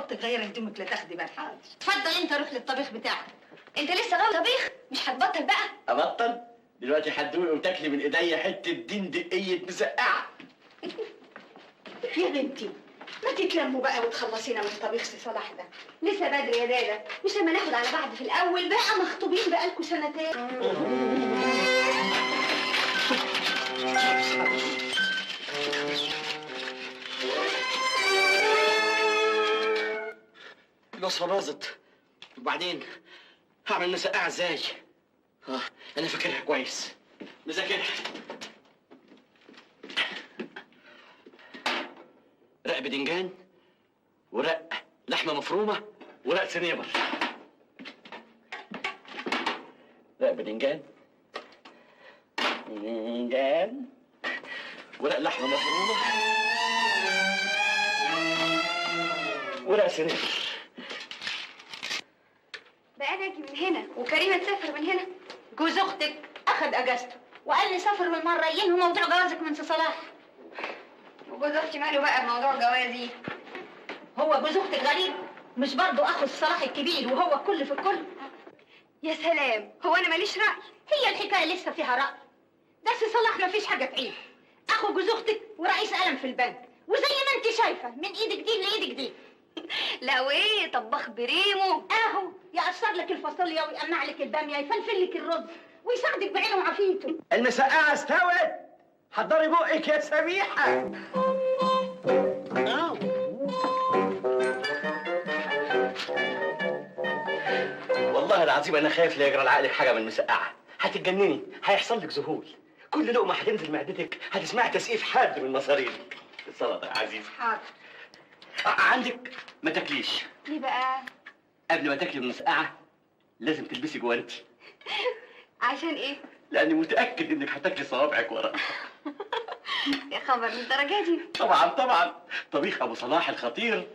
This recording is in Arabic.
اوضتك غيري هدومك لا تاخدي بال. حاضر. اتفضل انت روح للطبيخ بتاعك. انت لسه غاوي طبيخ؟ مش هتبطل بقى؟ ابطل؟ دلوقتي هتدوقي وتاكلي من ايديا حته دين دقيه مسقعه. يا بنتي ما تتلموا بقى وتخلصينا من طبيخ سي صلاح ده. لسه بدري يا دادا، مش لما ناخد على بعض في الاول بقى، مخطوبين بقالكوا سنتين. الوصفه باظت، وبعدين هعمل مسقعه ازاي؟ انا فاكرها كويس، مذاكرها. رق بدنجان، ورق لحمه مفرومه، ورق سنيبر. رق بدنجان، ورق لحمه مفرومه، ورق سنيبر. بقى انا اجي من هنا وكريمه تسافر من هنا. جوز اختك اخد اجازته وقال لي سافر بالمره، ينهي موضوع جوازك من سي صلاح. وجوز اختي ماله بقى بموضوع جوازي؟ هو جوز اختك غريب؟ مش برضه اخو صلاح الكبير وهو الكل في الكل؟ يا سلام، هو انا ماليش راي؟ هي الحكايه لسه فيها راي. ده سي صلاح مفيش حاجه تعيب، اخو جوز اختك ورئيس قلم في البنك، وزي ما انت شايفه من ايدك دي لايدك دي. لا وايه، طباخ بريمو اهو يقشر لك الفاصوليا ويقمع لك الباميه، يفلفل لك الرز ويساعدك بعينه وعافيته. المسقعه استوت، حضري بقك يا سميحه. والله العظيم انا خايف لا يجرى لعقلك حاجه من المسقعه، هتتجنني، هيحصل لك ذهول، كل لقمه هتنزل معدتك هتسمعي تسقيف حاد من مصارينك. السلطه يا عزيزي. حاضر. عندك ما تاكليش. ليه بقى؟ قبل ما تاكلي المسقعه لازم تلبسي جوانتي. عشان ايه؟ لاني متاكد انك هتاكلي صوابعك ورا. يا خبر للدرجه دي؟ طبعا طبعا، طبيخ ابو صلاح الخطير.